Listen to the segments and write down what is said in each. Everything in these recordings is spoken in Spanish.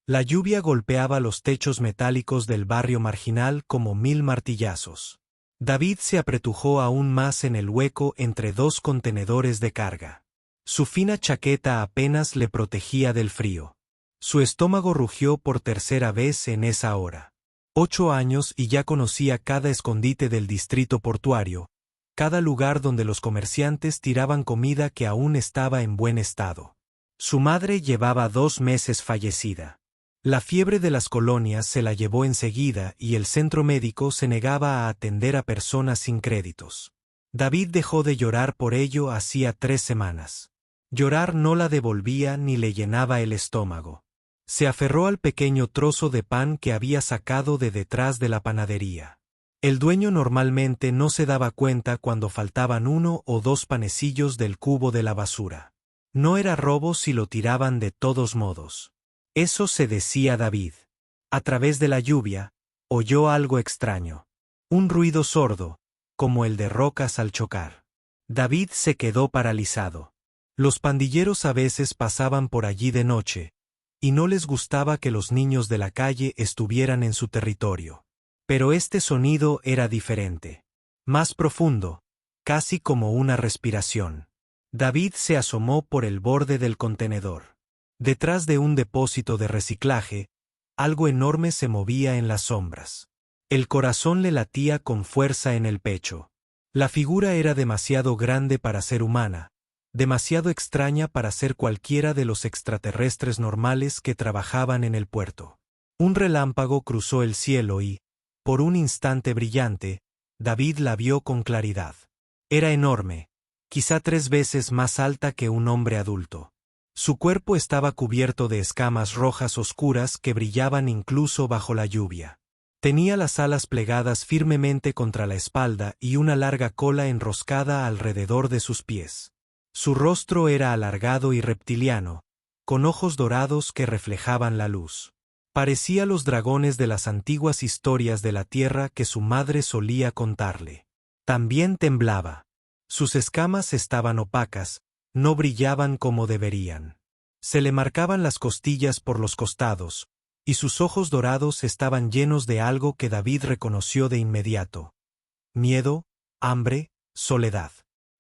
La lluvia golpeaba los techos metálicos del barrio marginal como 1000 martillazos. David se apretujó aún más en el hueco entre dos contenedores de carga. Su fina chaqueta apenas le protegía del frío. Su estómago rugió por tercera vez en esa hora. 8 años y ya conocía cada escondite del distrito portuario, cada lugar donde los comerciantes tiraban comida que aún estaba en buen estado. Su madre llevaba 2 meses fallecida. La fiebre de las colonias se la llevó enseguida y el centro médico se negaba a atender a personas sin créditos. David dejó de llorar por ello hacía 3 semanas. Llorar no la devolvía ni le llenaba el estómago. Se aferró al pequeño trozo de pan que había sacado de detrás de la panadería. El dueño normalmente no se daba cuenta cuando faltaban 1 o 2 panecillos del cubo de la basura. No era robo si lo tiraban de todos modos. Eso se decía David. A través de la lluvia, oyó algo extraño. Un ruido sordo, como el de rocas al chocar. David se quedó paralizado. Los pandilleros a veces pasaban por allí de noche, y no les gustaba que los niños de la calle estuvieran en su territorio. Pero este sonido era diferente. Más profundo, casi como una respiración. David se asomó por el borde del contenedor. Detrás de un depósito de reciclaje, algo enorme se movía en las sombras. El corazón le latía con fuerza en el pecho. La figura era demasiado grande para ser humana, demasiado extraña para ser cualquiera de los extraterrestres normales que trabajaban en el puerto. Un relámpago cruzó el cielo y, por un instante brillante, David la vio con claridad. Era enorme, quizá 3 veces más alta que un hombre adulto. Su cuerpo estaba cubierto de escamas rojas oscuras que brillaban incluso bajo la lluvia. Tenía las alas plegadas firmemente contra la espalda y una larga cola enroscada alrededor de sus pies. Su rostro era alargado y reptiliano, con ojos dorados que reflejaban la luz. Parecía los dragones de las antiguas historias de la tierra que su madre solía contarle. También temblaba. Sus escamas estaban opacas, no brillaban como deberían. Se le marcaban las costillas por los costados, y sus ojos dorados estaban llenos de algo que David reconoció de inmediato. Miedo, hambre, soledad.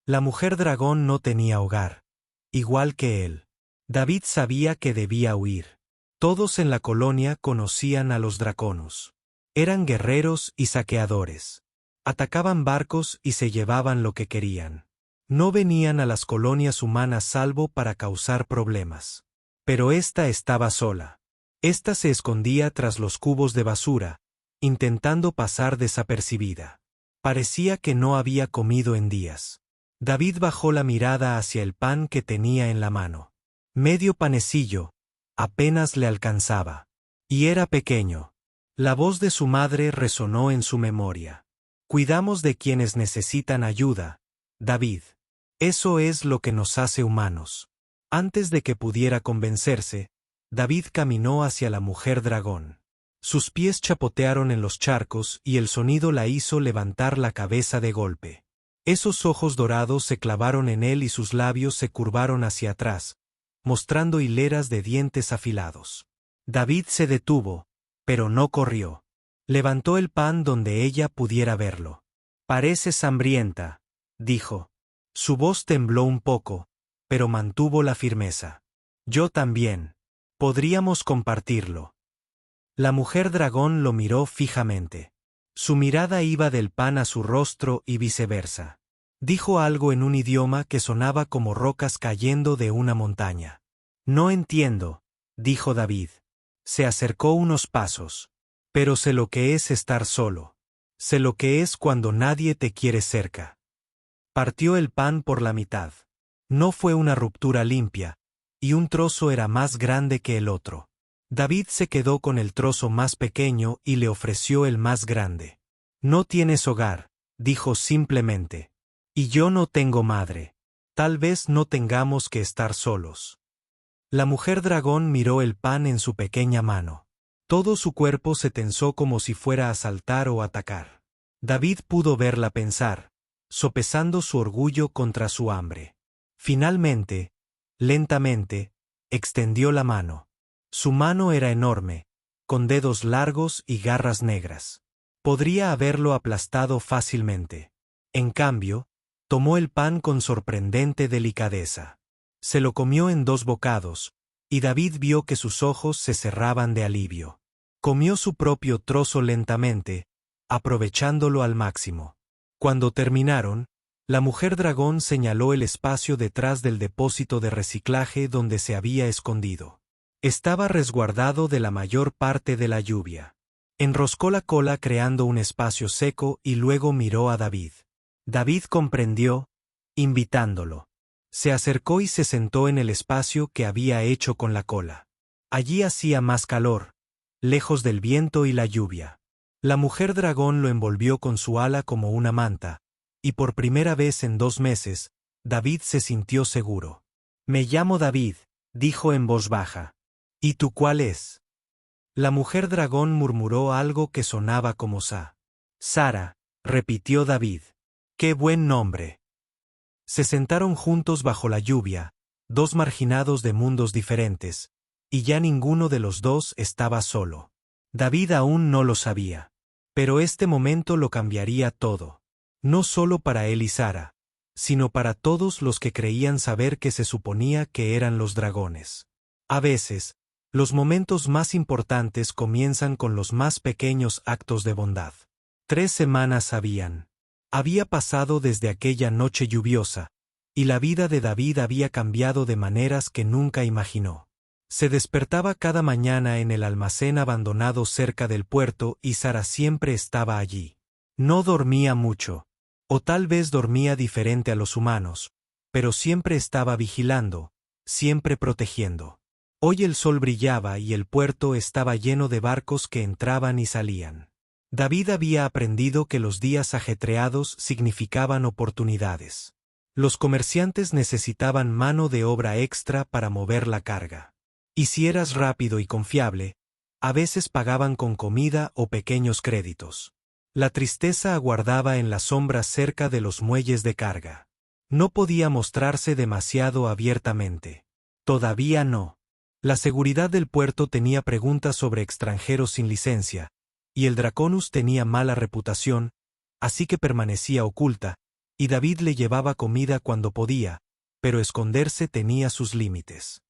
La mujer dragón no tenía hogar, igual que él. David sabía que debía huir. Todos en la colonia conocían a los draconos. Eran guerreros y saqueadores. Atacaban barcos y se llevaban lo que querían. No venían a las colonias humanas salvo para causar problemas. Pero ésta estaba sola. Ésta se escondía tras los cubos de basura, intentando pasar desapercibida. Parecía que no había comido en días. David bajó la mirada hacia el pan que tenía en la mano. Medio panecillo, apenas le alcanzaba. Y era pequeño. La voz de su madre resonó en su memoria. Cuidamos de quienes necesitan ayuda, David. Eso es lo que nos hace humanos. Antes de que pudiera convencerse, David caminó hacia la mujer dragón. Sus pies chapotearon en los charcos y el sonido la hizo levantar la cabeza de golpe. Esos ojos dorados se clavaron en él y sus labios se curvaron hacia atrás, mostrando hileras de dientes afilados. David se detuvo, pero no corrió. Levantó el pan donde ella pudiera verlo. «Pareces hambrienta», dijo. Su voz tembló un poco, pero mantuvo la firmeza. «Yo también. Podríamos compartirlo». La mujer dragón lo miró fijamente. Su mirada iba del pan a su rostro y viceversa. Dijo algo en un idioma que sonaba como rocas cayendo de una montaña. «No entiendo», dijo David. Se acercó unos pasos. «Pero sé lo que es estar solo. Sé lo que es cuando nadie te quiere cerca». Partió el pan por la mitad. No fue una ruptura limpia, y un trozo era más grande que el otro. David se quedó con el trozo más pequeño y le ofreció el más grande. «No tienes hogar», dijo simplemente. «Y yo no tengo madre. Tal vez no tengamos que estar solos». La mujer dragón miró el pan en su pequeña mano. Todo su cuerpo se tensó como si fuera a saltar o atacar. David pudo verla pensar, sopesando su orgullo contra su hambre. Finalmente, lentamente, extendió la mano. Su mano era enorme, con dedos largos y garras negras. Podría haberlo aplastado fácilmente. En cambio, tomó el pan con sorprendente delicadeza. Se lo comió en 2 bocados, y David vio que sus ojos se cerraban de alivio. Comió su propio trozo lentamente, aprovechándolo al máximo. Cuando terminaron, la mujer dragón señaló el espacio detrás del depósito de reciclaje donde se había escondido. Estaba resguardado de la mayor parte de la lluvia. Enroscó la cola creando un espacio seco y luego miró a David. David comprendió, invitándolo. Se acercó y se sentó en el espacio que había hecho con la cola. Allí hacía más calor, lejos del viento y la lluvia. La mujer dragón lo envolvió con su ala como una manta, y por primera vez en 2 meses, David se sintió seguro. «Me llamo David», dijo en voz baja. «¿Y tú cuál es?» La mujer dragón murmuró algo que sonaba como Sa. «Sara», repitió David. «Qué buen nombre». Se sentaron juntos bajo la lluvia, 2 marginados de mundos diferentes, y ya ninguno de los 2 estaba solo. David aún no lo sabía. Pero este momento lo cambiaría todo. No solo para él y Sara, sino para todos los que creían saber que se suponía que eran los dragones. A veces, los momentos más importantes comienzan con los más pequeños actos de bondad. 3 semanas había pasado desde aquella noche lluviosa, y la vida de David había cambiado de maneras que nunca imaginó. Se despertaba cada mañana en el almacén abandonado cerca del puerto y Sara siempre estaba allí. No dormía mucho, o tal vez dormía diferente a los humanos, pero siempre estaba vigilando, siempre protegiendo. Hoy el sol brillaba y el puerto estaba lleno de barcos que entraban y salían. David había aprendido que los días ajetreados significaban oportunidades. Los comerciantes necesitaban mano de obra extra para mover la carga. Y si eras rápido y confiable, a veces pagaban con comida o pequeños créditos. La tristeza aguardaba en las sombras cerca de los muelles de carga. No podía mostrarse demasiado abiertamente. Todavía no. La seguridad del puerto tenía preguntas sobre extranjeros sin licencia, y el Draconus tenía mala reputación, así que permanecía oculta, y David le llevaba comida cuando podía, pero esconderse tenía sus límites.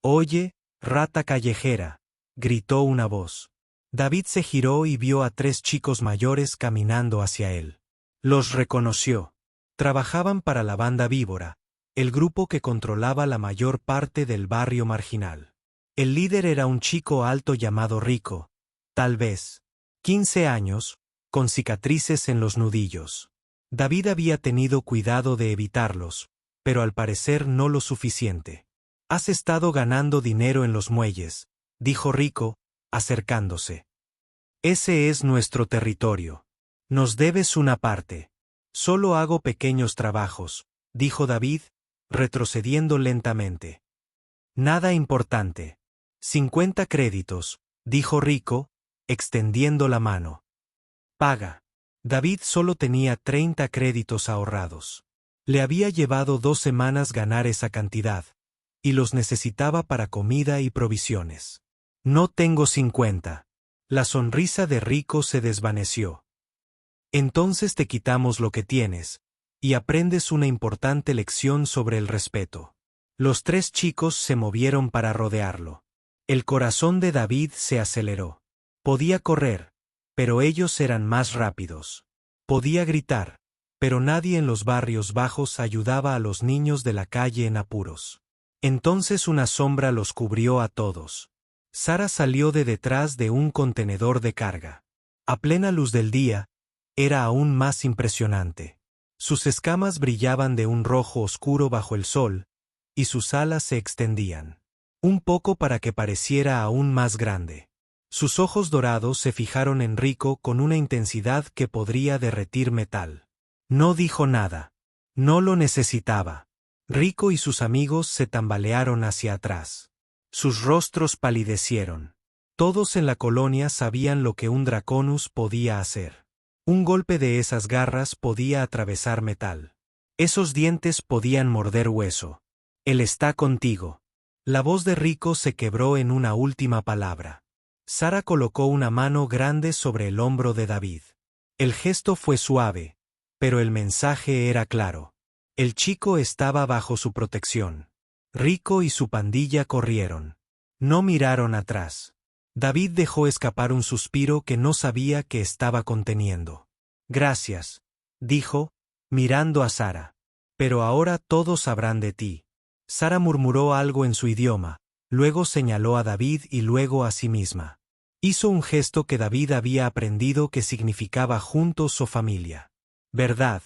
«Oye, rata callejera», gritó una voz. David se giró y vio a 3 chicos mayores caminando hacia él. Los reconoció. Trabajaban para la banda Víbora, el grupo que controlaba la mayor parte del barrio marginal. El líder era un chico alto llamado Rico, tal vez 15 años, con cicatrices en los nudillos. David había tenido cuidado de evitarlos, pero al parecer no lo suficiente. «Has estado ganando dinero en los muelles», dijo Rico, acercándose. «Ese es nuestro territorio. Nos debes una parte». «Solo hago pequeños trabajos», dijo David, retrocediendo lentamente. «Nada importante». «50 créditos», dijo Rico, extendiendo la mano. «Paga». David solo tenía 30 créditos ahorrados. Le había llevado 2 semanas ganar esa cantidad, y los necesitaba para comida y provisiones. «No tengo 50». La sonrisa de Rico se desvaneció. «Entonces te quitamos lo que tienes, y aprendes una importante lección sobre el respeto». Los 3 chicos se movieron para rodearlo. El corazón de David se aceleró. Podía correr, pero ellos eran más rápidos. Podía gritar, pero nadie en los barrios bajos ayudaba a los niños de la calle en apuros. Entonces una sombra los cubrió a todos. Sara salió de detrás de un contenedor de carga. A plena luz del día, era aún más impresionante. Sus escamas brillaban de un rojo oscuro bajo el sol, y sus alas se extendían. Un poco para que pareciera aún más grande. Sus ojos dorados se fijaron en Rico con una intensidad que podría derretir metal. No dijo nada. No lo necesitaba. Rico y sus amigos se tambalearon hacia atrás. Sus rostros palidecieron. Todos en la colonia sabían lo que un Draconus podía hacer. Un golpe de esas garras podía atravesar metal. Esos dientes podían morder hueso. «Él está contigo». La voz de Rico se quebró en una última palabra. Sara colocó una mano grande sobre el hombro de David. El gesto fue suave, pero el mensaje era claro. El chico estaba bajo su protección. Rico y su pandilla corrieron. No miraron atrás. David dejó escapar un suspiro que no sabía que estaba conteniendo. Gracias, dijo, mirando a Sara. Pero ahora todos sabrán de ti. Sara murmuró algo en su idioma, luego señaló a David y luego a sí misma. Hizo un gesto que David había aprendido que significaba juntos o familia. ¿Verdad?,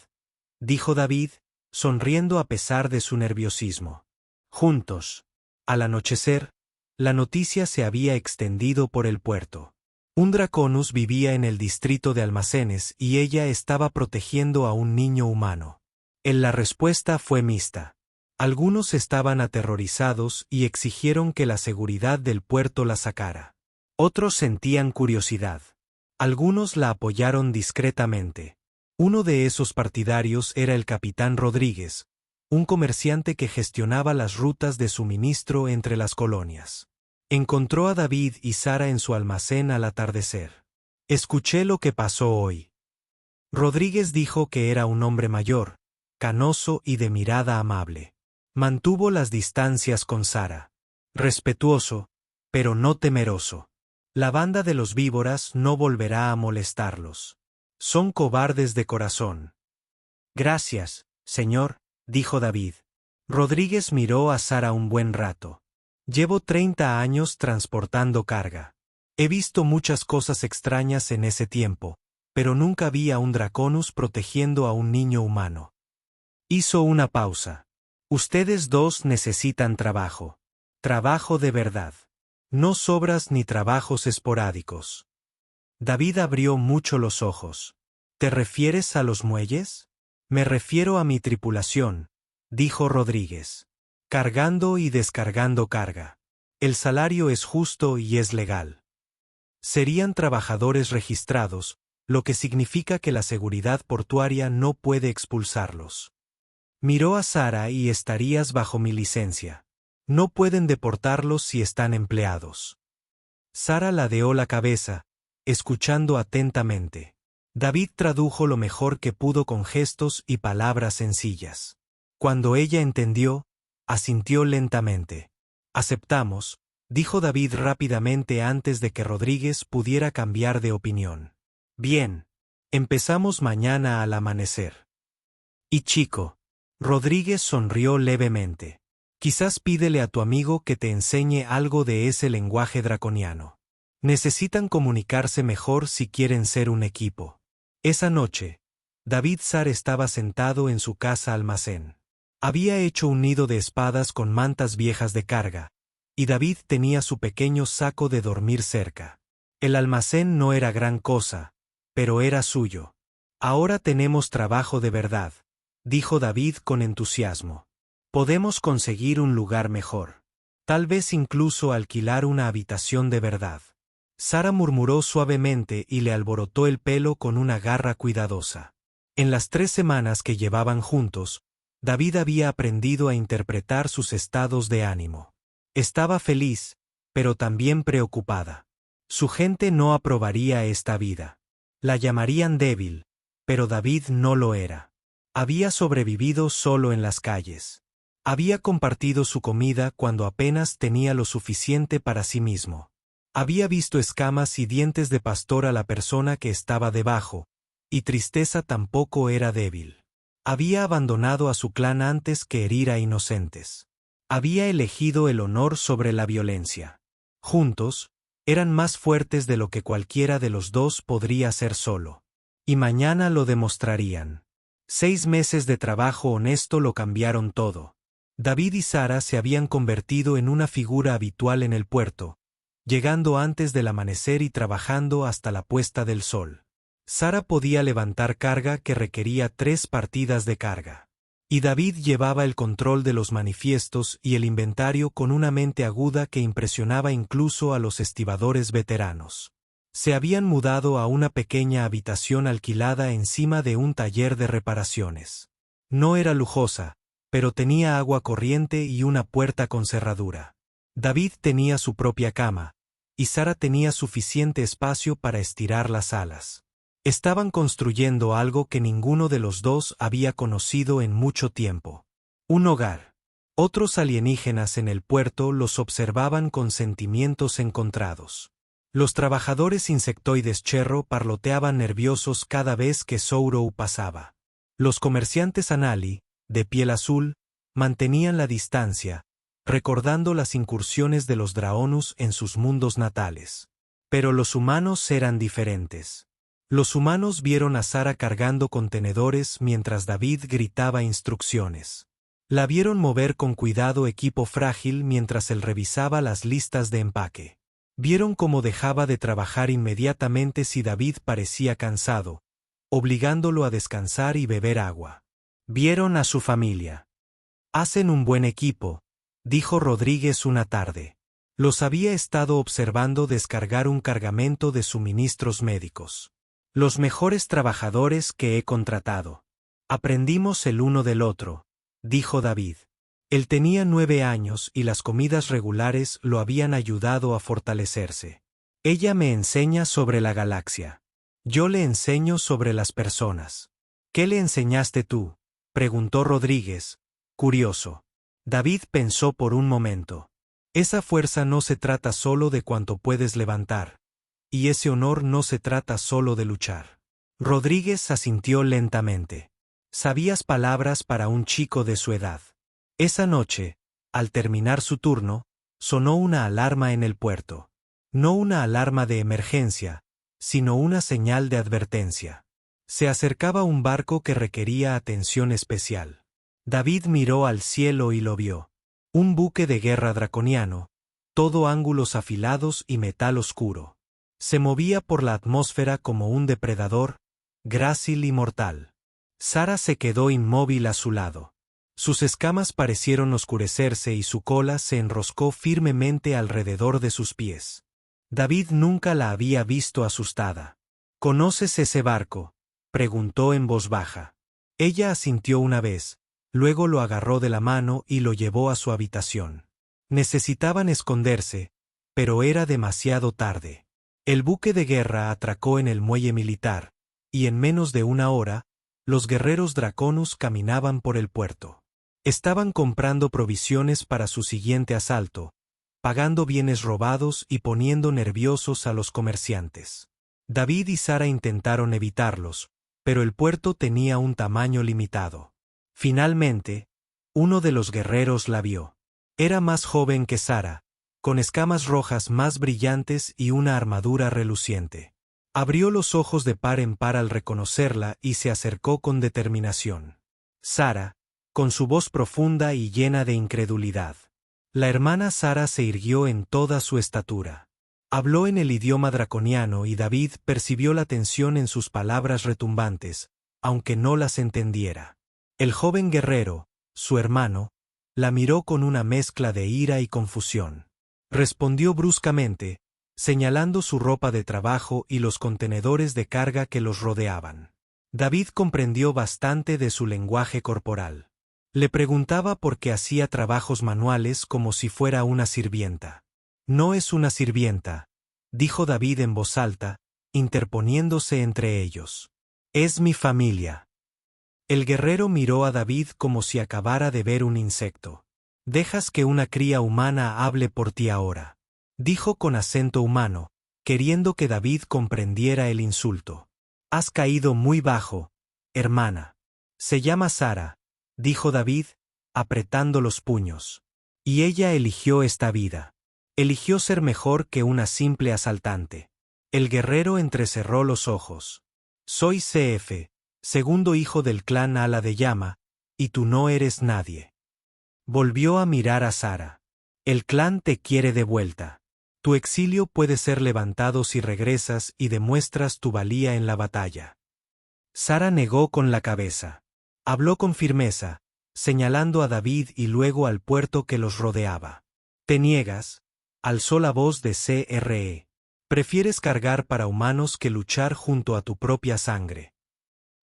dijo David, sonriendo a pesar de su nerviosismo. Juntos. Al anochecer, la noticia se había extendido por el puerto. Un Draconus vivía en el distrito de almacenes y ella estaba protegiendo a un niño humano. La respuesta fue mixta. Algunos estaban aterrorizados y exigieron que la seguridad del puerto la sacara. Otros sentían curiosidad. Algunos la apoyaron discretamente. Uno de esos partidarios era el capitán Rodríguez, un comerciante que gestionaba las rutas de suministro entre las colonias. Encontró a David y Sara en su almacén al atardecer. Escuché lo que pasó hoy. Rodríguez dijo que era un hombre mayor, canoso y de mirada amable. Mantuvo las distancias con Sara. Respetuoso, pero no temeroso. La banda de los víboras no volverá a molestarlos. Son cobardes de corazón. Gracias, señor, dijo David. Rodríguez miró a Sara un buen rato. Llevo 30 años transportando carga. He visto muchas cosas extrañas en ese tiempo, pero nunca vi a un Draconus protegiendo a un niño humano. Hizo una pausa. Ustedes dos necesitan trabajo. Trabajo de verdad. No sobras ni trabajos esporádicos. David abrió mucho los ojos. ¿Te refieres a los muelles? Me refiero a mi tripulación, dijo Rodríguez. Cargando y descargando carga. El salario es justo y es legal. Serían trabajadores registrados, lo que significa que la seguridad portuaria no puede expulsarlos. Miró a Sara y estarías bajo mi licencia. No pueden deportarlos si están empleados. Sara ladeó la cabeza, escuchando atentamente. David tradujo lo mejor que pudo con gestos y palabras sencillas. Cuando ella entendió, asintió lentamente. Aceptamos, dijo David rápidamente antes de que Rodríguez pudiera cambiar de opinión. Bien. Empezamos mañana al amanecer. Y chico. Rodríguez sonrió levemente. Quizás pídele a tu amigo que te enseñe algo de ese lenguaje draconiano. Necesitan comunicarse mejor si quieren ser un equipo. Esa noche, David Sar estaba sentado en su casa almacén. Había hecho un nido de espadas con mantas viejas de carga, y David tenía su pequeño saco de dormir cerca. El almacén no era gran cosa, pero era suyo. Ahora tenemos trabajo de verdad, dijo David con entusiasmo. Podemos conseguir un lugar mejor. Tal vez incluso alquilar una habitación de verdad. Sara murmuró suavemente y le alborotó el pelo con una garra cuidadosa. En las 3 semanas que llevaban juntos, David había aprendido a interpretar sus estados de ánimo. Estaba feliz, pero también preocupada. Su gente no aprobaría esta vida. La llamarían débil, pero David no lo era. Había sobrevivido solo en las calles. Había compartido su comida cuando apenas tenía lo suficiente para sí mismo. Había visto escamas y dientes de pastor a la persona que estaba debajo, y tristeza tampoco era débil. Había abandonado a su clan antes que herir a inocentes. Había elegido el honor sobre la violencia. Juntos, eran más fuertes de lo que cualquiera de los dos podría ser solo. Y mañana lo demostrarían. 6 meses de trabajo honesto lo cambiaron todo. David y Sara se habían convertido en una figura habitual en el puerto, llegando antes del amanecer y trabajando hasta la puesta del sol. Sara podía levantar carga que requería 3 partidas de carga. Y David llevaba el control de los manifiestos y el inventario con una mente aguda que impresionaba incluso a los estibadores veteranos. Se habían mudado a una pequeña habitación alquilada encima de un taller de reparaciones. No era lujosa, pero tenía agua corriente y una puerta con cerradura. David tenía su propia cama, y Sara tenía suficiente espacio para estirar las alas. Estaban construyendo algo que ninguno de los dos había conocido en mucho tiempo. Un hogar. Otros alienígenas en el puerto los observaban con sentimientos encontrados. Los trabajadores insectoides Cherro parloteaban nerviosos cada vez que Sourou pasaba. Los comerciantes Anali, de piel azul, mantenían la distancia, recordando las incursiones de los Draonus en sus mundos natales. Pero los humanos eran diferentes. Los humanos vieron a Sara cargando contenedores mientras David gritaba instrucciones. La vieron mover con cuidado equipo frágil mientras él revisaba las listas de empaque. Vieron cómo dejaba de trabajar inmediatamente si David parecía cansado, obligándolo a descansar y beber agua. Vieron a su familia. Hacen un buen equipo, dijo Rodríguez una tarde. Los había estado observando descargar un cargamento de suministros médicos. Los mejores trabajadores que he contratado. Aprendimos el uno del otro, dijo David. Él tenía 9 años y las comidas regulares lo habían ayudado a fortalecerse. Ella me enseña sobre la galaxia. Yo le enseño sobre las personas. ¿Qué le enseñaste tú?, preguntó Rodríguez, curioso. David pensó por un momento. Esa fuerza no se trata solo de cuánto puedes levantar. Y ese honor no se trata solo de luchar. Rodríguez asintió lentamente. Sabías palabras para un chico de su edad. Esa noche, al terminar su turno, sonó una alarma en el puerto. No una alarma de emergencia, sino una señal de advertencia. Se acercaba un barco que requería atención especial. David miró al cielo y lo vio. Un buque de guerra draconiano, todo ángulos afilados y metal oscuro. Se movía por la atmósfera como un depredador, grácil y mortal. Sara se quedó inmóvil a su lado. Sus escamas parecieron oscurecerse y su cola se enroscó firmemente alrededor de sus pies. David nunca la había visto asustada. ¿Conoces ese barco?, preguntó en voz baja. Ella asintió una vez, luego lo agarró de la mano y lo llevó a su habitación. Necesitaban esconderse, pero era demasiado tarde. El buque de guerra atracó en el muelle militar, y en menos de una hora, los guerreros Draconus caminaban por el puerto. Estaban comprando provisiones para su siguiente asalto, pagando bienes robados y poniendo nerviosos a los comerciantes. David y Sara intentaron evitarlos, pero el puerto tenía un tamaño limitado. Finalmente, uno de los guerreros la vio. Era más joven que Sara, con escamas rojas más brillantes y una armadura reluciente. Abrió los ojos de par en par al reconocerla y se acercó con determinación. Sara, con su voz profunda y llena de incredulidad. La hermana Sara se irguió en toda su estatura. Habló en el idioma draconiano y David percibió la tensión en sus palabras retumbantes, aunque no las entendiera. El joven guerrero, su hermano, la miró con una mezcla de ira y confusión. Respondió bruscamente, señalando su ropa de trabajo y los contenedores de carga que los rodeaban. David comprendió bastante de su lenguaje corporal. Le preguntaba por qué hacía trabajos manuales como si fuera una sirvienta. No es una sirvienta, dijo David en voz alta, interponiéndose entre ellos. Es mi familia. El guerrero miró a David como si acabara de ver un insecto. Dejas que una cría humana hable por ti ahora, dijo con acento humano, queriendo que David comprendiera el insulto. Has caído muy bajo, hermana. Se llama Sara, dijo David, apretando los puños. Y ella eligió esta vida. Eligió ser mejor que una simple asaltante. El guerrero entrecerró los ojos. Soy CF, segundo hijo del clan Ala de Llama, y tú no eres nadie. Volvió a mirar a Sara. El clan te quiere de vuelta. Tu exilio puede ser levantado si regresas y demuestras tu valía en la batalla. Sara negó con la cabeza. Habló con firmeza, señalando a David y luego al puerto que los rodeaba. ¿Te niegas?, alzó la voz de CRE. ¿Prefieres cargar para humanos que luchar junto a tu propia sangre?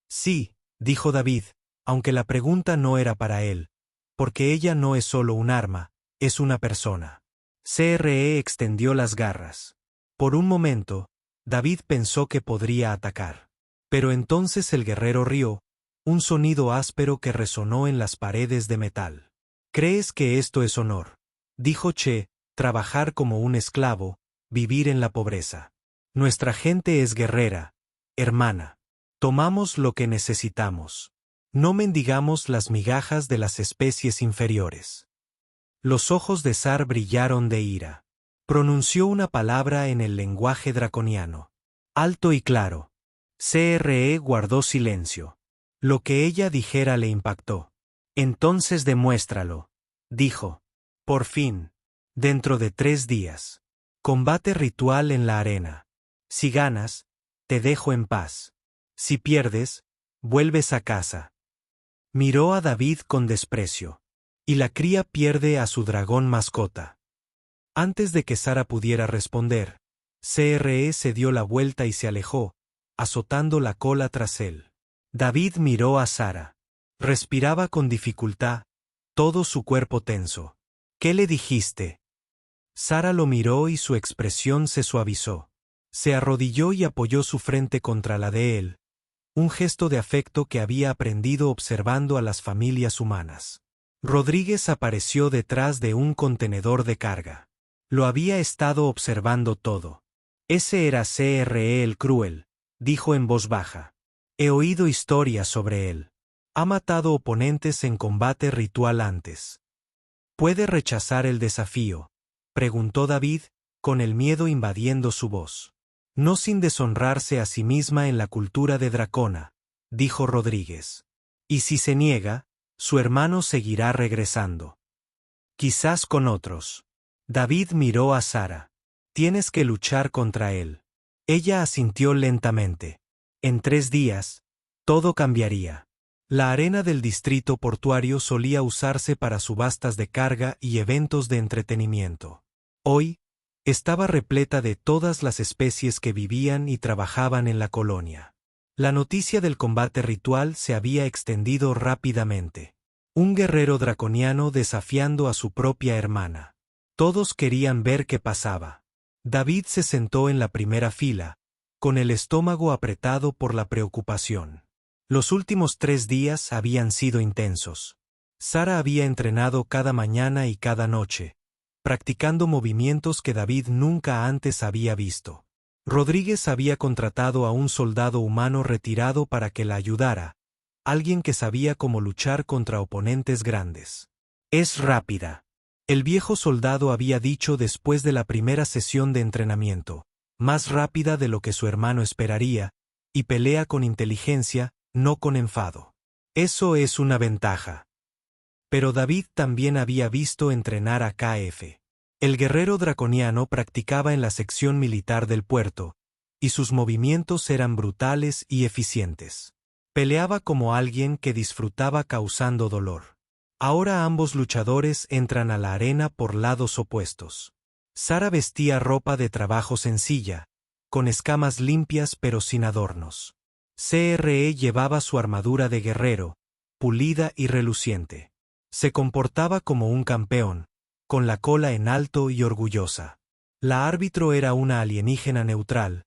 Sí, dijo David, aunque la pregunta no era para él, porque ella no es solo un arma, es una persona. CRE extendió las garras. Por un momento, David pensó que podría atacar. Pero entonces el guerrero rió, un sonido áspero que resonó en las paredes de metal. ¿Crees que esto es honor?, dijo Che, trabajar como un esclavo, vivir en la pobreza. Nuestra gente es guerrera, hermana. Tomamos lo que necesitamos. No mendigamos las migajas de las especies inferiores. Los ojos de Sar brillaron de ira. Pronunció una palabra en el lenguaje draconiano. Alto y claro. CRE guardó silencio. Lo que ella dijera le impactó. Entonces demuéstralo, dijo. Por fin. Dentro de 3 días. Combate ritual en la arena. Si ganas, te dejo en paz. Si pierdes, vuelves a casa. Miró a David con desprecio. Y la cría pierde a su dragón mascota. Antes de que Sara pudiera responder, CRE se dio la vuelta y se alejó, azotando la cola tras él. David miró a Sara. Respiraba con dificultad, todo su cuerpo tenso. ¿Qué le dijiste? Sara lo miró y su expresión se suavizó. Se arrodilló y apoyó su frente contra la de él, un gesto de afecto que había aprendido observando a las familias humanas. Rodríguez apareció detrás de un contenedor de carga. Lo había estado observando todo. Ese era CRE el Cruel, dijo en voz baja. He oído historias sobre él. Ha matado oponentes en combate ritual antes. ¿Puede rechazar el desafío?, preguntó David, con el miedo invadiendo su voz. No sin deshonrarse a sí misma en la cultura de Dracona, dijo Rodríguez. Y si se niega, su hermano seguirá regresando. Quizás con otros. David miró a Sara. Tienes que luchar contra él. Ella asintió lentamente. En 3 días, todo cambiaría. La arena del distrito portuario solía usarse para subastas de carga y eventos de entretenimiento. Hoy, estaba repleta de todas las especies que vivían y trabajaban en la colonia. La noticia del combate ritual se había extendido rápidamente. Un guerrero draconiano desafiando a su propia hermana. Todos querían ver qué pasaba. David se sentó en la primera fila, con el estómago apretado por la preocupación. Los últimos 3 días habían sido intensos. Sara había entrenado cada mañana y cada noche, practicando movimientos que David nunca antes había visto. Rodríguez había contratado a un soldado humano retirado para que la ayudara, alguien que sabía cómo luchar contra oponentes grandes. Es rápida. El viejo soldado había dicho después de la primera sesión de entrenamiento, más rápida de lo que su hermano esperaría, y pelea con inteligencia, no con enfado. Eso es una ventaja. Pero David también había visto entrenar a KF. El guerrero draconiano practicaba en la sección militar del puerto, y sus movimientos eran brutales y eficientes. Peleaba como alguien que disfrutaba causando dolor. Ahora ambos luchadores entran a la arena por lados opuestos. Sara vestía ropa de trabajo sencilla, con escamas limpias pero sin adornos. CRE llevaba su armadura de guerrero, pulida y reluciente. Se comportaba como un campeón, con la cola en alto y orgullosa. La árbitro era una alienígena neutral,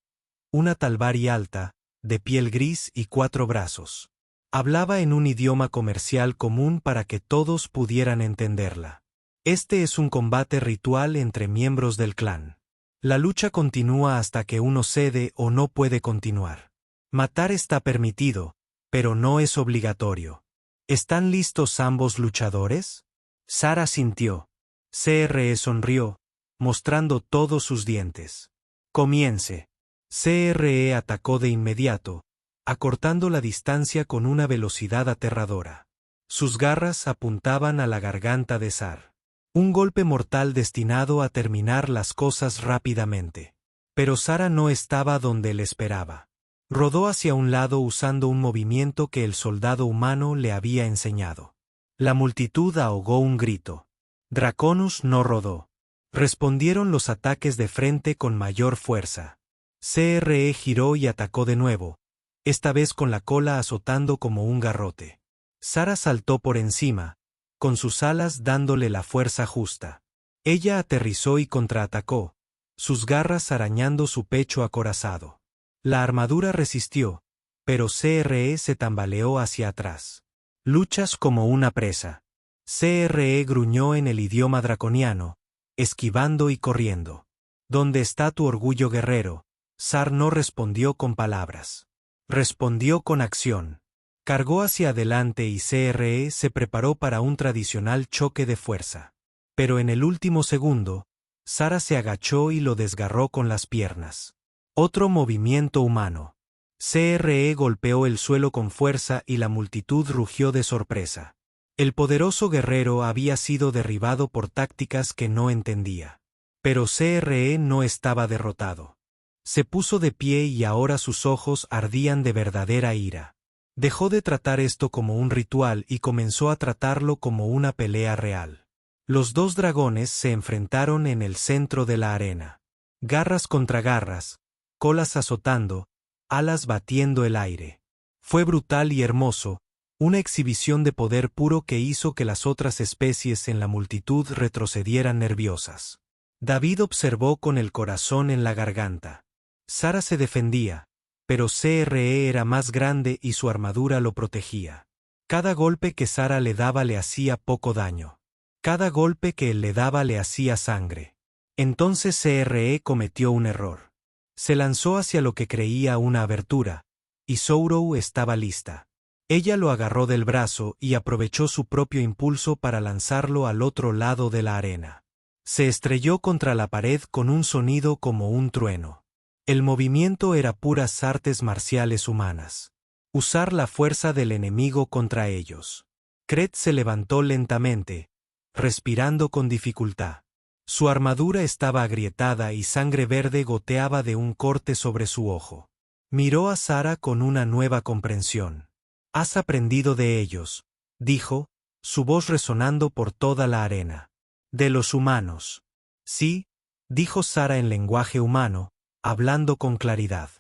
una Talvari alta, de piel gris y 4 brazos. Hablaba en un idioma comercial común para que todos pudieran entenderla. Este es un combate ritual entre miembros del clan. La lucha continúa hasta que uno cede o no puede continuar. Matar está permitido, pero no es obligatorio. ¿Están listos ambos luchadores? Sara sintió. CRE sonrió, mostrando todos sus dientes. Comience. CRE atacó de inmediato, acortando la distancia con una velocidad aterradora. Sus garras apuntaban a la garganta de Sar. Un golpe mortal destinado a terminar las cosas rápidamente. Pero Sara no estaba donde él esperaba. Rodó hacia un lado usando un movimiento que el soldado humano le había enseñado. La multitud ahogó un grito. Draconus no rodó. Respondieron los ataques de frente con mayor fuerza. CRE giró y atacó de nuevo, esta vez con la cola azotando como un garrote. Sara saltó por encima, con sus alas dándole la fuerza justa. Ella aterrizó y contraatacó, sus garras arañando su pecho acorazado. La armadura resistió, pero CRE se tambaleó hacia atrás. Luchas como una presa. CRE gruñó en el idioma draconiano, esquivando y corriendo. ¿Dónde está tu orgullo guerrero? Sar no respondió con palabras. Respondió con acción. Cargó hacia adelante y CRE se preparó para un tradicional choque de fuerza. Pero en el último segundo, Sara se agachó y lo desgarró con las piernas. Otro movimiento humano. CRE golpeó el suelo con fuerza y la multitud rugió de sorpresa. El poderoso guerrero había sido derribado por tácticas que no entendía. Pero CRE no estaba derrotado. Se puso de pie y ahora sus ojos ardían de verdadera ira. Dejó de tratar esto como un ritual y comenzó a tratarlo como una pelea real. Los dos dragones se enfrentaron en el centro de la arena. Garras contra garras, colas azotando, alas batiendo el aire. Fue brutal y hermoso, una exhibición de poder puro que hizo que las otras especies en la multitud retrocedieran nerviosas. David observó con el corazón en la garganta. Sara se defendía, pero CRE era más grande y su armadura lo protegía. Cada golpe que Sara le daba le hacía poco daño. Cada golpe que él le daba le hacía sangre. Entonces CRE cometió un error. Se lanzó hacia lo que creía una abertura, y Sorrow estaba lista. Ella lo agarró del brazo y aprovechó su propio impulso para lanzarlo al otro lado de la arena. Se estrelló contra la pared con un sonido como un trueno. El movimiento era puras artes marciales humanas. Usar la fuerza del enemigo contra ellos. Kret se levantó lentamente, respirando con dificultad. Su armadura estaba agrietada y sangre verde goteaba de un corte sobre su ojo. Miró a Sara con una nueva comprensión. «Has aprendido de ellos», dijo, su voz resonando por toda la arena. «De los humanos». «Sí», dijo Sara en lenguaje humano, hablando con claridad,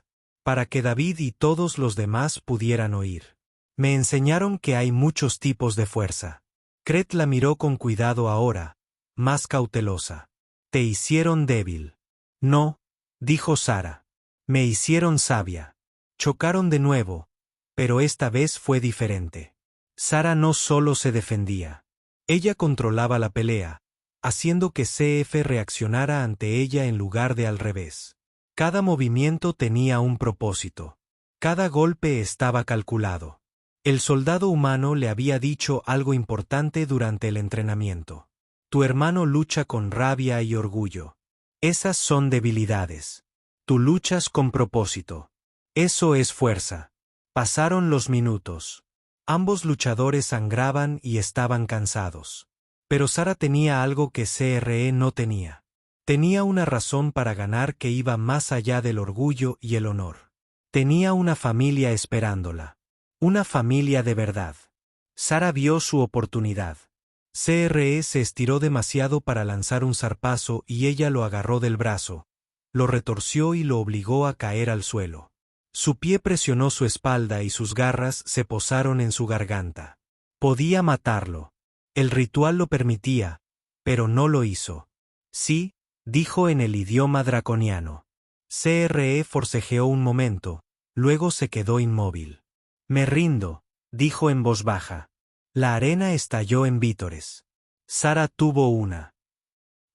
para que David y todos los demás pudieran oír. «Me enseñaron que hay muchos tipos de fuerza». Kret la miró con cuidado ahora, más cautelosa. «Te hicieron débil». «No», dijo Sara. «Me hicieron sabia». Chocaron de nuevo, pero esta vez fue diferente. Sara no solo se defendía. Ella controlaba la pelea, haciendo que CF reaccionara ante ella en lugar de al revés. Cada movimiento tenía un propósito. Cada golpe estaba calculado. El soldado humano le había dicho algo importante durante el entrenamiento. Tu hermano lucha con rabia y orgullo. Esas son debilidades. Tú luchas con propósito. Eso es fuerza. Pasaron los minutos. Ambos luchadores sangraban y estaban cansados. Pero Sara tenía algo que CRE no tenía. Tenía una razón para ganar que iba más allá del orgullo y el honor. Tenía una familia esperándola. Una familia de verdad. Sara vio su oportunidad. CRE se estiró demasiado para lanzar un zarpazo y ella lo agarró del brazo, lo retorció y lo obligó a caer al suelo. Su pie presionó su espalda y sus garras se posaron en su garganta. Podía matarlo. El ritual lo permitía, pero no lo hizo. Sí, dijo en el idioma draconiano. CRE forcejeó un momento, luego se quedó inmóvil. Me rindo, dijo en voz baja. La arena estalló en vítores. Sara tuvo una.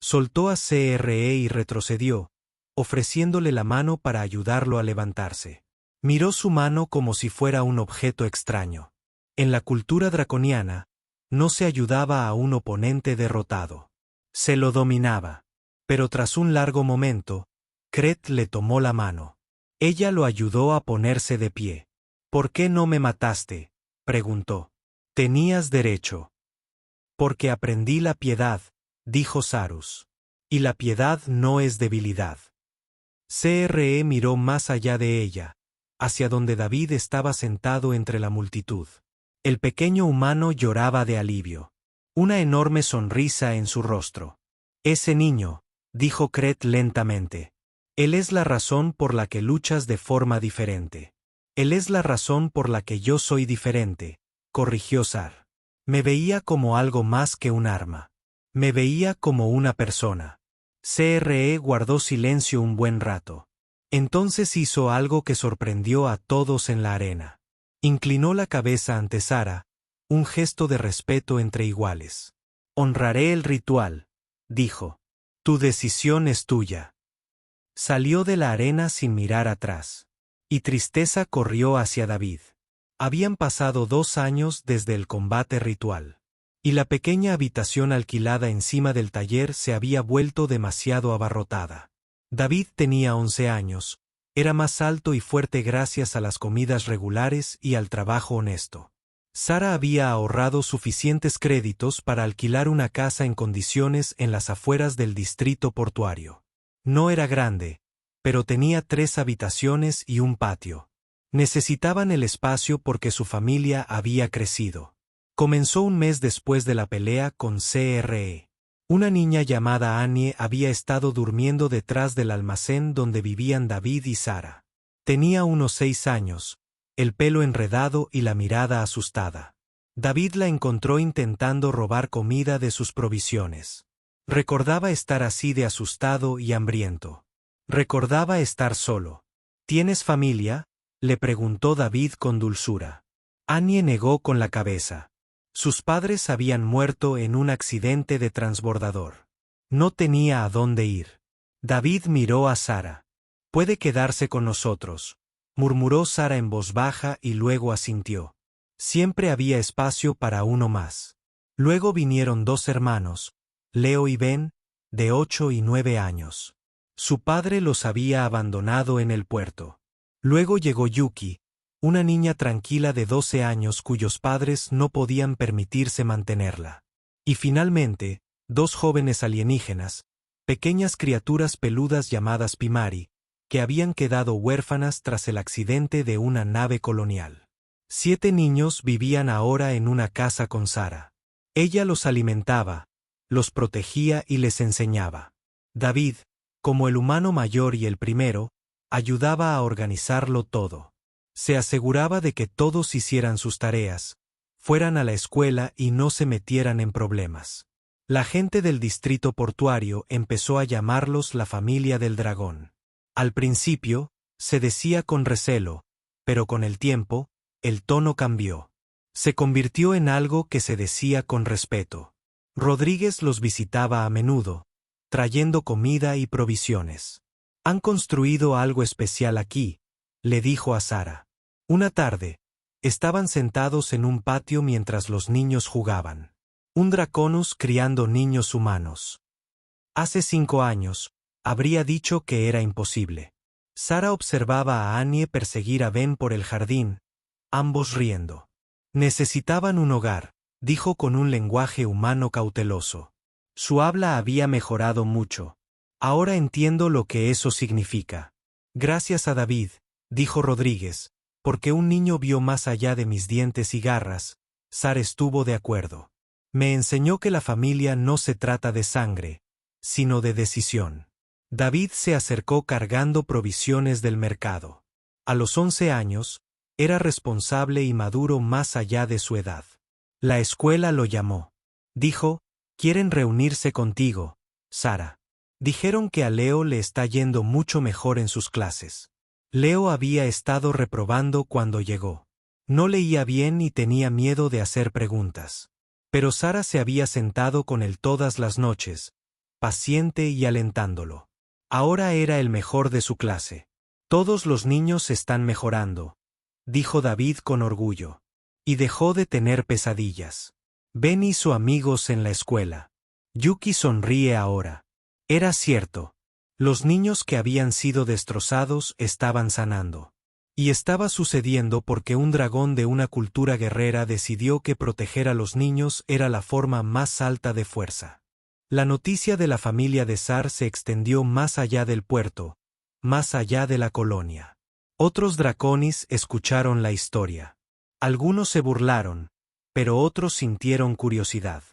Soltó a CRE y retrocedió, ofreciéndole la mano para ayudarlo a levantarse. Miró su mano como si fuera un objeto extraño. En la cultura draconiana, no se ayudaba a un oponente derrotado. Se lo dominaba. Pero tras un largo momento, Kret le tomó la mano. Ella lo ayudó a ponerse de pie. ¿Por qué no me mataste?, preguntó. Tenías derecho. Porque aprendí la piedad, dijo Sarus. Y la piedad no es debilidad. CRE miró más allá de ella, hacia donde David estaba sentado entre la multitud. El pequeño humano lloraba de alivio. Una enorme sonrisa en su rostro. Ese niño, dijo Kret lentamente. Él es la razón por la que luchas de forma diferente. Él es la razón por la que yo soy diferente, corrigió Sar. Me veía como algo más que un arma. Me veía como una persona. CRE guardó silencio un buen rato. Entonces hizo algo que sorprendió a todos en la arena. Inclinó la cabeza ante Sara, un gesto de respeto entre iguales. Honraré el ritual, dijo. Tu decisión es tuya. Salió de la arena sin mirar atrás. Y tristeza corrió hacia David. Habían pasado 2 años desde el combate ritual. Y la pequeña habitación alquilada encima del taller se había vuelto demasiado abarrotada. David tenía 11 años, era más alto y fuerte gracias a las comidas regulares y al trabajo honesto. Sara había ahorrado suficientes créditos para alquilar una casa en condiciones en las afueras del distrito portuario. No era grande, pero tenía 3 habitaciones y un patio. Necesitaban el espacio porque su familia había crecido. Comenzó un mes después de la pelea con CRE. Una niña llamada Annie había estado durmiendo detrás del almacén donde vivían David y Sara. Tenía unos 6 años, el pelo enredado y la mirada asustada. David la encontró intentando robar comida de sus provisiones. Recordaba estar así de asustado y hambriento. Recordaba estar solo. ¿Tienes familia?, le preguntó David con dulzura. Annie negó con la cabeza. Sus padres habían muerto en un accidente de transbordador. No tenía a dónde ir. David miró a Sara. «Puede quedarse con nosotros», murmuró Sara en voz baja y luego asintió. Siempre había espacio para uno más. Luego vinieron 2 hermanos, Leo y Ben, de 8 y 9 años. Su padre los había abandonado en el puerto. Luego llegó Yuki, una niña tranquila de 12 años cuyos padres no podían permitirse mantenerla. Y finalmente, 2 jóvenes alienígenas, pequeñas criaturas peludas llamadas Pimari, que habían quedado huérfanas tras el accidente de una nave colonial. 7 niños vivían ahora en una casa con Sara. Ella los alimentaba, los protegía y les enseñaba. David, como el humano mayor y el primero, ayudaba a organizarlo todo. Se aseguraba de que todos hicieran sus tareas, fueran a la escuela y no se metieran en problemas. La gente del distrito portuario empezó a llamarlos la familia del dragón. Al principio, se decía con recelo, pero con el tiempo, el tono cambió. Se convirtió en algo que se decía con respeto. Rodríguez los visitaba a menudo, trayendo comida y provisiones. «Han construido algo especial aquí», le dijo a Sara. Una tarde, estaban sentados en un patio mientras los niños jugaban. Un Draconus criando niños humanos. Hace 5 años, habría dicho que era imposible. Sara observaba a Annie perseguir a Ben por el jardín, ambos riendo. Necesitaban un hogar, dijo con un lenguaje humano cauteloso. Su habla había mejorado mucho. Ahora entiendo lo que eso significa. Gracias a David, dijo Rodríguez, porque un niño vio más allá de mis dientes y garras. Sara estuvo de acuerdo. Me enseñó que la familia no se trata de sangre, sino de decisión. David se acercó cargando provisiones del mercado. A los 11 años, era responsable y maduro más allá de su edad. La escuela lo llamó. Dijo, «Quieren reunirse contigo, Sara». Dijeron que a Leo le está yendo mucho mejor en sus clases. Leo había estado reprobando cuando llegó. No leía bien y tenía miedo de hacer preguntas. Pero Sara se había sentado con él todas las noches, paciente y alentándolo. Ahora era el mejor de su clase. «Todos los niños están mejorando», dijo David con orgullo. Y dejó de tener pesadillas. Ben hizo amigos en la escuela. Yuki sonríe ahora. Era cierto. Los niños que habían sido destrozados estaban sanando. Y estaba sucediendo porque un dragón de una cultura guerrera decidió que proteger a los niños era la forma más alta de fuerza. La noticia de la familia de Sar se extendió más allá del puerto, más allá de la colonia. Otros draconis escucharon la historia. Algunos se burlaron, pero otros sintieron curiosidad.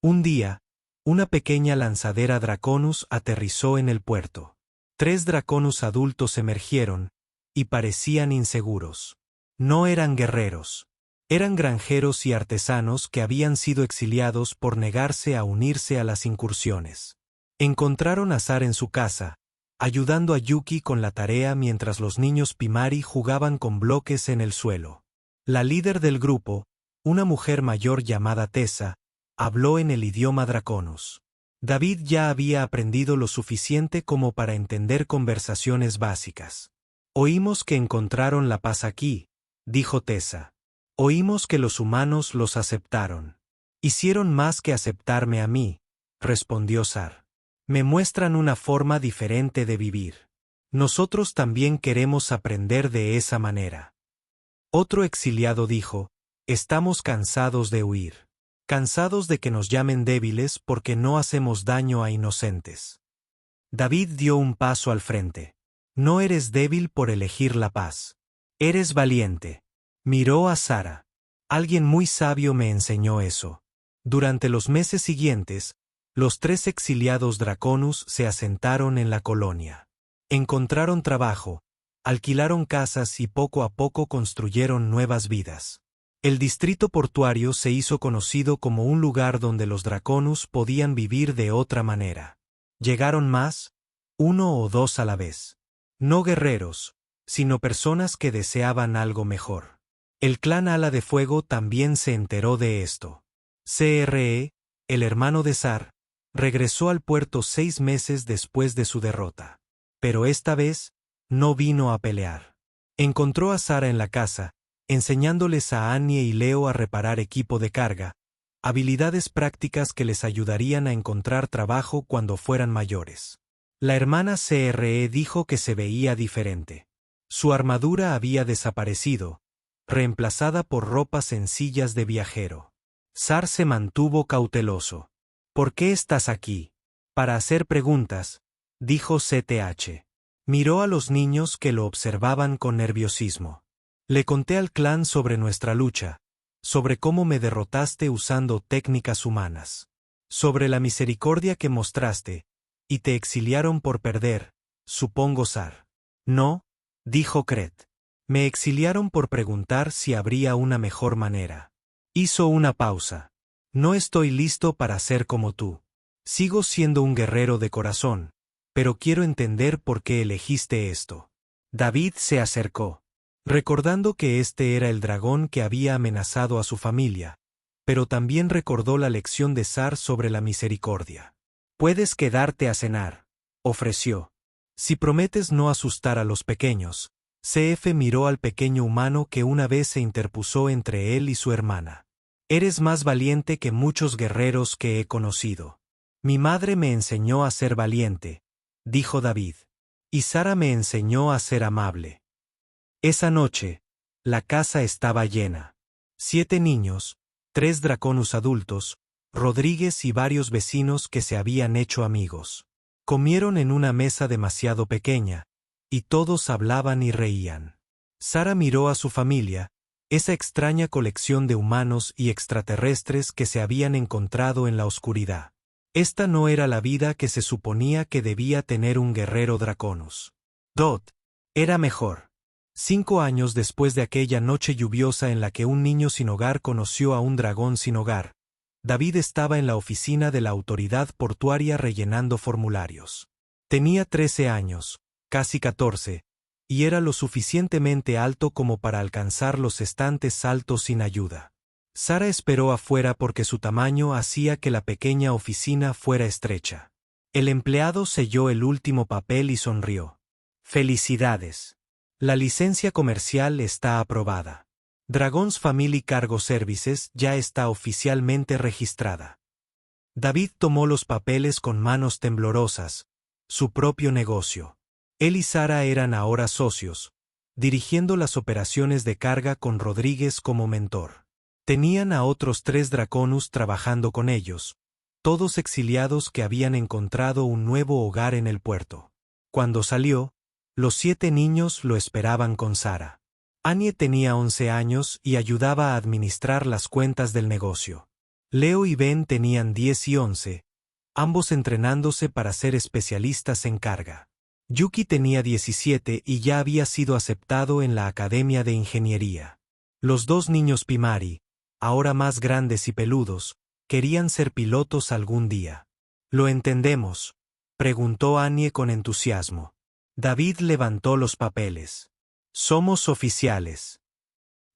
Un día, una pequeña lanzadera Draconus aterrizó en el puerto. 3 Draconus adultos emergieron, y parecían inseguros. No eran guerreros. Eran granjeros y artesanos que habían sido exiliados por negarse a unirse a las incursiones. Encontraron a Sara en su casa, ayudando a Yuki con la tarea mientras los niños Pimari jugaban con bloques en el suelo. La líder del grupo, una mujer mayor llamada Tessa, habló en el idioma Draconus. David ya había aprendido lo suficiente como para entender conversaciones básicas. Oímos que encontraron la paz aquí, dijo Tessa. Oímos que los humanos los aceptaron. Hicieron más que aceptarme a mí, respondió Sar. Me muestran una forma diferente de vivir. Nosotros también queremos aprender de esa manera. Otro exiliado dijo, estamos cansados de huir. Cansados de que nos llamen débiles porque no hacemos daño a inocentes. David dio un paso al frente. No eres débil por elegir la paz. Eres valiente. Miró a Sara. Alguien muy sabio me enseñó eso. Durante los meses siguientes, los 3 exiliados Draconus se asentaron en la colonia. Encontraron trabajo, alquilaron casas y poco a poco construyeron nuevas vidas. El distrito portuario se hizo conocido como un lugar donde los Draconus podían vivir de otra manera. Llegaron más, 1 o 2 a la vez. No guerreros, sino personas que deseaban algo mejor. El clan Ala de Fuego también se enteró de esto. CRE, el hermano de Sar, regresó al puerto 6 meses después de su derrota. Pero esta vez, no vino a pelear. Encontró a Sara en la casa, enseñándoles a Annie y Leo a reparar equipo de carga, habilidades prácticas que les ayudarían a encontrar trabajo cuando fueran mayores. La hermana CRE dijo que se veía diferente. Su armadura había desaparecido, reemplazada por ropas sencillas de viajero. Sar se mantuvo cauteloso. ¿Por qué estás aquí? Para hacer preguntas, dijo CTH. Miró a los niños que lo observaban con nerviosismo. Le conté al clan sobre nuestra lucha, sobre cómo me derrotaste usando técnicas humanas, sobre la misericordia que mostraste, y te exiliaron por perder, supongo Sar. No, dijo Kret. Me exiliaron por preguntar si habría una mejor manera. Hizo una pausa. No estoy listo para ser como tú. Sigo siendo un guerrero de corazón, pero quiero entender por qué elegiste esto. David se acercó, recordando que este era el dragón que había amenazado a su familia, pero también recordó la lección de Sar sobre la misericordia. Puedes quedarte a cenar, ofreció. Si prometes no asustar a los pequeños. CF miró al pequeño humano que una vez se interpuso entre él y su hermana. Eres más valiente que muchos guerreros que he conocido. Mi madre me enseñó a ser valiente, dijo David. Y Sara me enseñó a ser amable. Esa noche, la casa estaba llena. 7 niños, 3 Draconus adultos, Rodríguez y varios vecinos que se habían hecho amigos. Comieron en una mesa demasiado pequeña, y todos hablaban y reían. Sara miró a su familia, esa extraña colección de humanos y extraterrestres que se habían encontrado en la oscuridad. Esta no era la vida que se suponía que debía tener un guerrero Draconus. Dot. Era mejor. 5 años después de aquella noche lluviosa en la que un niño sin hogar conoció a un dragón sin hogar, David estaba en la oficina de la autoridad portuaria rellenando formularios. Tenía 13 años, casi 14, y era lo suficientemente alto como para alcanzar los estantes altos sin ayuda. Sara esperó afuera porque su tamaño hacía que la pequeña oficina fuera estrecha. El empleado selló el último papel y sonrió. Felicidades. La licencia comercial está aprobada. Dragons Family Cargo Services ya está oficialmente registrada. David tomó los papeles con manos temblorosas, su propio negocio. Él y Sara eran ahora socios, dirigiendo las operaciones de carga con Rodríguez como mentor. Tenían a otros 3 Draconus trabajando con ellos, todos exiliados que habían encontrado un nuevo hogar en el puerto. Cuando salió, los 7 niños lo esperaban con Sara. Annie tenía 11 años y ayudaba a administrar las cuentas del negocio. Leo y Ben tenían 10 y 11, ambos entrenándose para ser especialistas en carga. Yuki tenía 17 y ya había sido aceptado en la Academia de Ingeniería. Los dos niños Pimari, ahora más grandes y peludos, querían ser pilotos algún día. ¿Lo entendemos?, preguntó Annie con entusiasmo. David levantó los papeles. Somos oficiales.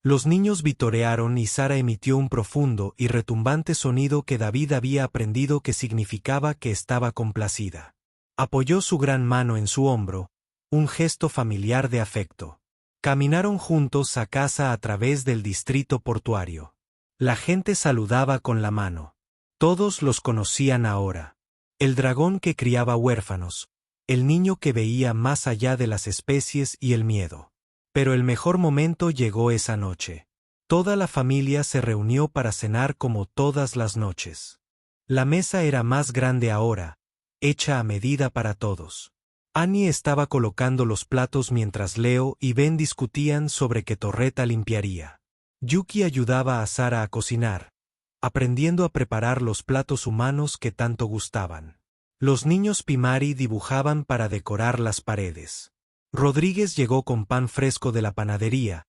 Los niños vitorearon y Sara emitió un profundo y retumbante sonido que David había aprendido que significaba que estaba complacida. Apoyó su gran mano en su hombro, un gesto familiar de afecto. Caminaron juntos a casa a través del distrito portuario. La gente saludaba con la mano. Todos los conocían ahora. El dragón que criaba huérfanos, el niño que veía más allá de las especies y el miedo. Pero el mejor momento llegó esa noche. Toda la familia se reunió para cenar como todas las noches. La mesa era más grande ahora, hecha a medida para todos. Annie estaba colocando los platos mientras Leo y Ben discutían sobre qué torreta limpiaría. Yuki ayudaba a Sara a cocinar, aprendiendo a preparar los platos humanos que tanto gustaban. Los niños Pimari dibujaban para decorar las paredes. Rodríguez llegó con pan fresco de la panadería,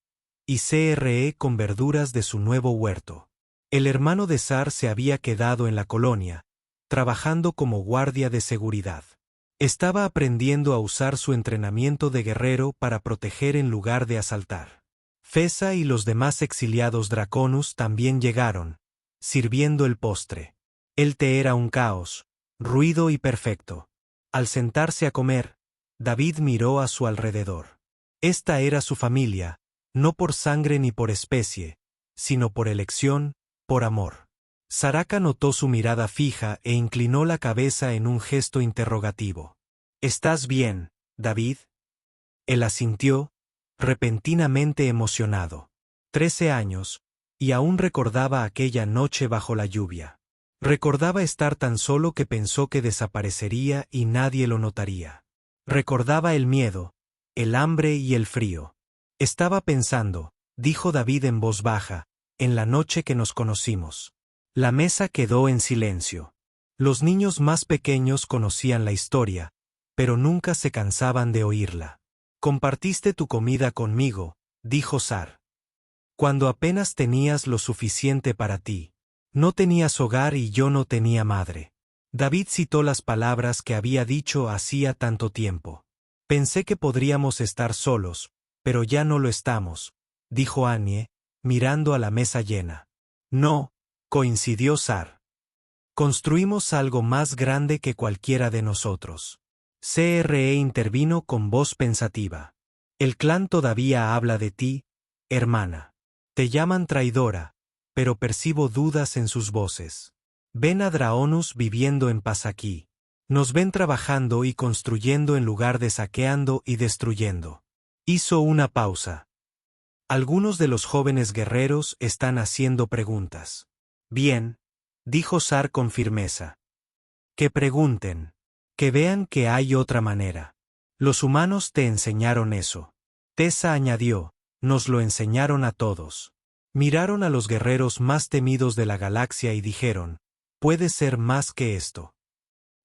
y CRE con verduras de su nuevo huerto. El hermano de Sar se había quedado en la colonia, trabajando como guardia de seguridad. Estaba aprendiendo a usar su entrenamiento de guerrero para proteger en lugar de asaltar. Fesa y los demás exiliados Draconus también llegaron, sirviendo el postre. El té era un caos, ruido y perfecto. Al sentarse a comer, David miró a su alrededor. Esta era su familia, no por sangre ni por especie, sino por elección, por amor. Saraka notó su mirada fija e inclinó la cabeza en un gesto interrogativo. ¿Estás bien, David? Él asintió, repentinamente emocionado. 13 años, y aún recordaba aquella noche bajo la lluvia. Recordaba estar tan solo que pensó que desaparecería y nadie lo notaría. Recordaba el miedo, el hambre y el frío. Estaba pensando, dijo David en voz baja, en la noche que nos conocimos. La mesa quedó en silencio. Los niños más pequeños conocían la historia, pero nunca se cansaban de oírla. Compartiste tu comida conmigo, dijo Sar. Cuando apenas tenías lo suficiente para ti. No tenías hogar y yo no tenía madre. David citó las palabras que había dicho hacía tanto tiempo. Pensé que podríamos estar solos, pero ya no lo estamos, dijo Annie, mirando a la mesa llena. No, coincidió Sar. Construimos algo más grande que cualquiera de nosotros. CRE intervino con voz pensativa. El clan todavía habla de ti, hermana. Te llaman traidora, pero percibo dudas en sus voces. Ven a Draonus viviendo en paz aquí. Nos ven trabajando y construyendo en lugar de saqueando y destruyendo. Hizo una pausa. Algunos de los jóvenes guerreros están haciendo preguntas. Bien, dijo Sar con firmeza. Que pregunten. Que vean que hay otra manera. Los humanos te enseñaron eso. Tessa añadió, nos lo enseñaron a todos. Miraron a los guerreros más temidos de la galaxia y dijeron, puede ser más que esto.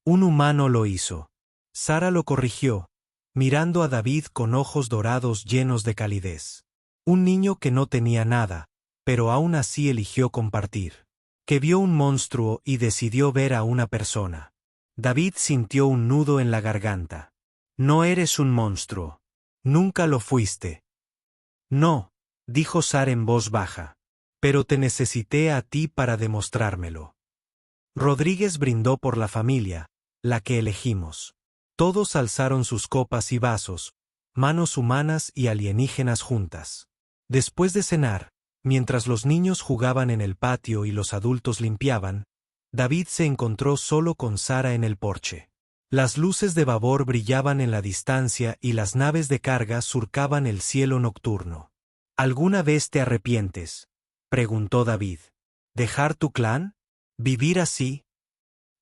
Un humano lo hizo. Sara lo corrigió, mirando a David con ojos dorados llenos de calidez. Un niño que no tenía nada, pero aún así eligió compartir. Que vio un monstruo y decidió ver a una persona. David sintió un nudo en la garganta. No eres un monstruo. Nunca lo fuiste. No, dijo Sara en voz baja. Pero te necesité a ti para demostrármelo. Rodríguez brindó por la familia, la que elegimos. Todos alzaron sus copas y vasos, manos humanas y alienígenas juntas. Después de cenar, mientras los niños jugaban en el patio y los adultos limpiaban, David se encontró solo con Sara en el porche. Las luces de babor brillaban en la distancia y las naves de carga surcaban el cielo nocturno. ¿Alguna vez te arrepientes?, preguntó David. ¿Dejar tu clan? ¿Vivir así?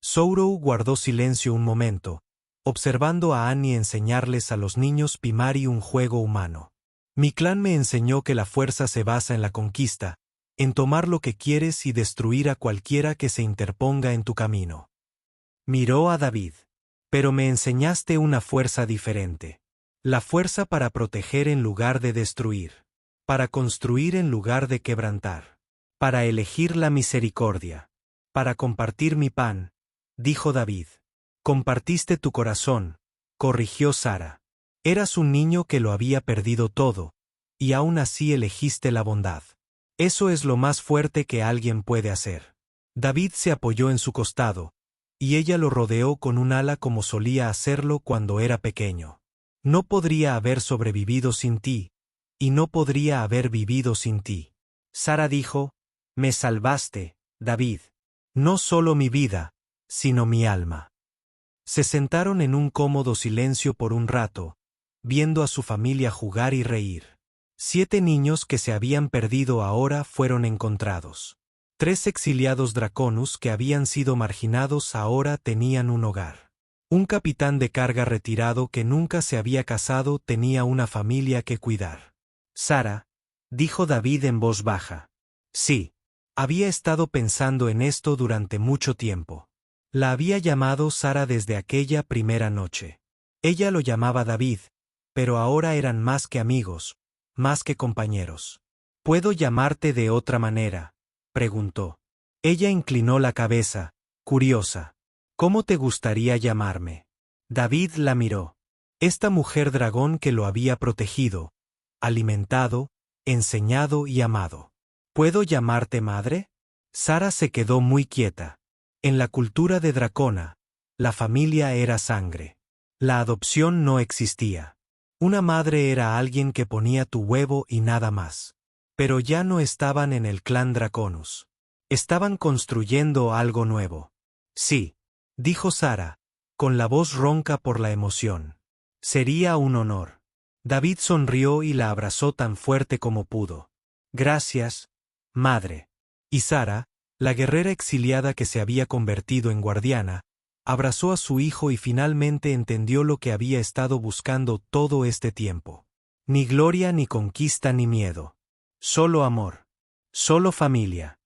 Sourou guardó silencio un momento, observando a Annie enseñarles a los niños Pimari un juego humano. Mi clan me enseñó que la fuerza se basa en la conquista, en tomar lo que quieres y destruir a cualquiera que se interponga en tu camino. Miró a David. Pero me enseñaste una fuerza diferente. La fuerza para proteger en lugar de destruir. para construir en lugar de quebrantar, para elegir la misericordia, para compartir mi pan, dijo David. Compartiste tu corazón, corrigió Sara. Eras un niño que lo había perdido todo, y aún así elegiste la bondad. Eso es lo más fuerte que alguien puede hacer. David se apoyó en su costado, y ella lo rodeó con un ala como solía hacerlo cuando era pequeño. No podría haber sobrevivido sin ti, y no podría haber vivido sin ti. Sara dijo, me salvaste, David. No solo mi vida, sino mi alma. Se sentaron en un cómodo silencio por un rato, viendo a su familia jugar y reír. 7 niños que se habían perdido ahora fueron encontrados. 3 exiliados draconus que habían sido marginados ahora tenían un hogar. Un capitán de carga retirado que nunca se había casado tenía una familia que cuidar. Sara, dijo David en voz baja. Sí, había estado pensando en esto durante mucho tiempo. La había llamado Sara desde aquella primera noche. Ella lo llamaba David, pero ahora eran más que amigos, más que compañeros. ¿Puedo llamarte de otra manera?, preguntó. Ella inclinó la cabeza, curiosa. ¿Cómo te gustaría llamarme? David la miró. Esta mujer dragón que lo había protegido, alimentado, enseñado y amado. ¿Puedo llamarte madre? Sara se quedó muy quieta. En la cultura de Dracona, la familia era sangre. La adopción no existía. Una madre era alguien que ponía tu huevo y nada más. Pero ya no estaban en el clan Draconus. Estaban construyendo algo nuevo. Sí, dijo Sara, con la voz ronca por la emoción. Sería un honor. David sonrió y la abrazó tan fuerte como pudo. Gracias, madre. Y Sara, la guerrera exiliada que se había convertido en guardiana, abrazó a su hijo y finalmente entendió lo que había estado buscando todo este tiempo. Ni gloria ni conquista ni miedo. Solo amor. Solo familia.